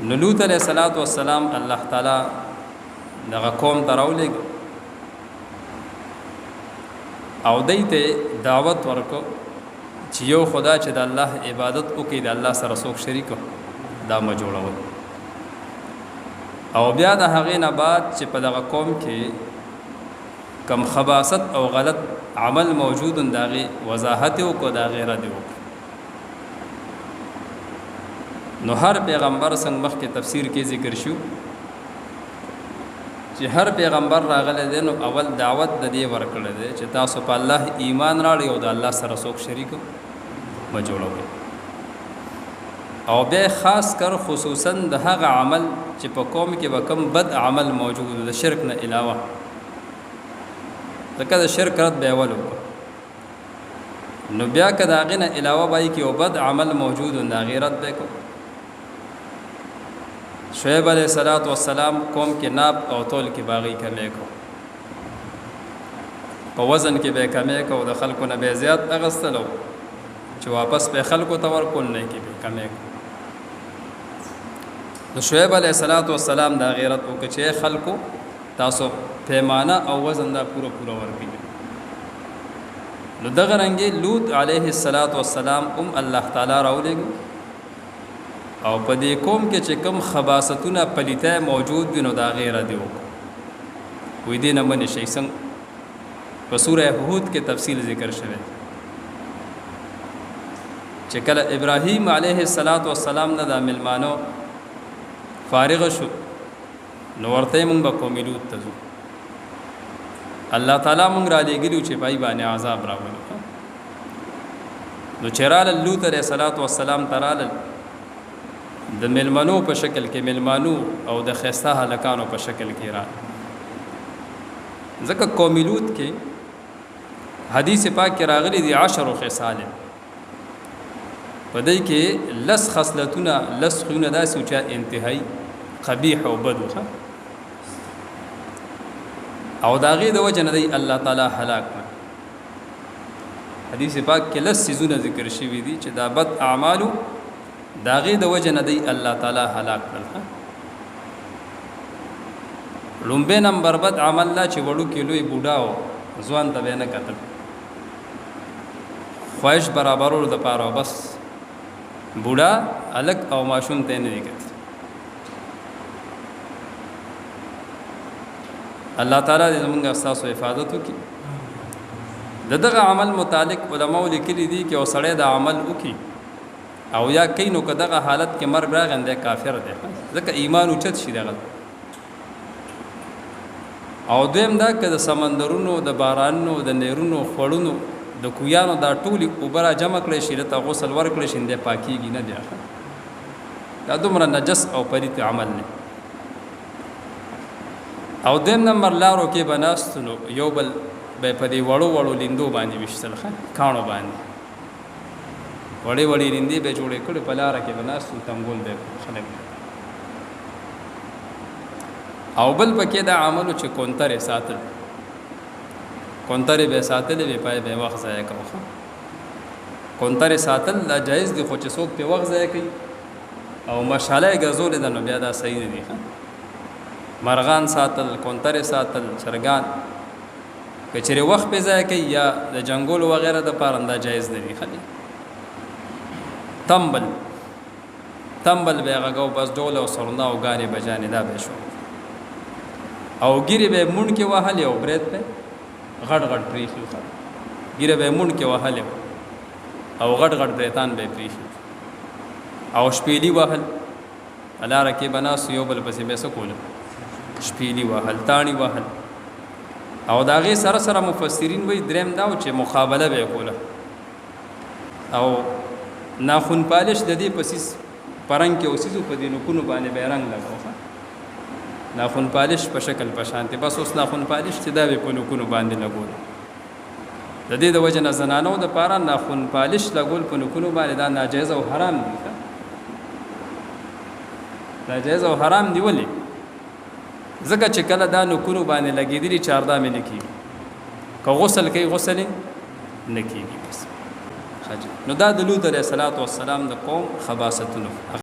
نو لوط علیہ السلام الله تعالی دغه قوم ته راولېږه او دوی ته دعوت ورکړه چې یو خدا چې د الله عبادت وکړي د الله سره څوک شریک دا مه جوړوئ او بیا د هغې نه بعد چې په دغه قوم کې کم خباست او غلط عمل موجود د هغې وضاحت یې وکړو د هغې رد یې وکړو نو هر پیغمبر څنګه مخکې تفسیر کې ذکر شو چې هر پیغمبر راغلی دی نو اول دعوت د دې ورکړی دی چې تاسو په الله ایمان راړئ او د الله سره څوک شریک مه جوړوئ او بیا خاص کر خصوصا د هغه عمل چې په قوم کې به کوم بد عمل موجود د شرک نه علاوه ځکه د شرک رد به اول وکړو نو بیا که د هغې نه علاوه به کې یو بد عمل موجود د هغې رد به کړو شعیب علیہ السلام قوم کې ناب او تول کې باغی کمی کو په وزن کې به کمی کو د خلکو نه به زیات اغستلو چې واپس په خلکو ته ورکول نه کې به کمی کو نو شعیب علیہ السلام دا غیرت وکړي چې خلکو تاسو پیمانه او وزن دا پوره ورکړي نو دغه رنګي لوط علیہ السلام الله تعالی راولېږي او په دې قوم کې چې کوم خباستونه پلیته موجود وي نو دا غیره دی وې دې نه منې شي څنګه په سوره هود کې تفصیل ذکر شوی چې کله ابراهیم علیه السلام نه د ملمانو فارغ شو نو ورته موږ به قوم لوط ته ځو الله تعالی موږ را لېږلي چې پای باندې عذاب راولو نو چې راله لوط علیه السلام ته راله د ملمنو په شکل کې ملمانو او د خسته هلکانو په شکل کې را ځکه قوم لوط کې حدیث پاک کې راغلي دي 10 خصال په دې کې لس خصلتونه لس خونه داسې چې انتهایی قبیح او بد او داغه د وجه نه دی الله تعالی هلاک حدیث پاک کې لس سيزونه ذکر شوی دي چې دا بد اعمالو داغه د وجه نه دی الله تعالی هلاک کړل لومبه نمبر بد عمل لا چې وړو کې لوی بوډاو ځوان ته نه کتل خواهش برابرولو د پاره بس بوډا الک او ماشوم ته نه کتل الله تعالی دې زموږ اساس او حفاظت وکړي دغه عمل متعلق علماء لیکلي دي چې اوسړه د عمل وکړي او یا کینو که دغه حالت کې مرګ راغنده کافر دی ځکه ایمان اوچت شي دغه او دویم دا که د سمندرونو د بارانونو د نیرونو خړونو د کویانو دا ټولي اوبره جمع کړي شي ته غسل ورکړي شي د پاکيږي نه دی دا دومره نجس او پلیت عمل نه او دیم نمبر لارو کې بناستنو یو بل به په دې وړو لیندو باندې وشتل کانو باندې وړې لیندې به جوړې کړې په لاره کې بناستو تنګول به خلک او بل پکې دا عملو چې کونترې ساتل کونترې به ساتلې به پای به وخت ضایع کوي کونترې ساتل لا جایز دي خو چې څوک په وخت ضایع کوي او مشاله غزول د نو بیا دا صحیح نه دي مرغان ساتل کونترې ساتل چرګان کچره وخت په ضایع کوي یا د جنگول وغیرہ د پارنده جایز نه دي خالي تنبل به غو بس ډول او سرنا او غانې بجانې دا به شو او ګيري به مون کې وهل او برید په غټ پریخي خو ګيري به مون کې وهل او غټ بریتان به پریخي او شپېلی وهل الاره کې بناس یو بل پسې به سکول شپېلی وهل تانی وهل او داغه سره مفسرین وای دریم دا چې مقابله به کوله او ناخن پالش د دې پسیس پرنګ کې اوسېزو په دینو کو باندې به رنگ لګاو ناخن پالش په شکل په شانته بس اوس ناخن پالش چې دا به په نکونو باندې لګول د دې د وجه نه زنانو د پاره ناخن پالش لګول په نکونو باندې دا ناجیز او حرام دي ناجیز او حرام دی ولې ځکه چې کله دا نکونو باندې لګېدلی چاردا مې نکي که غسل کوي غسل نه کیږي بس نو دا د لوط علیه السلام د قوم خباستونه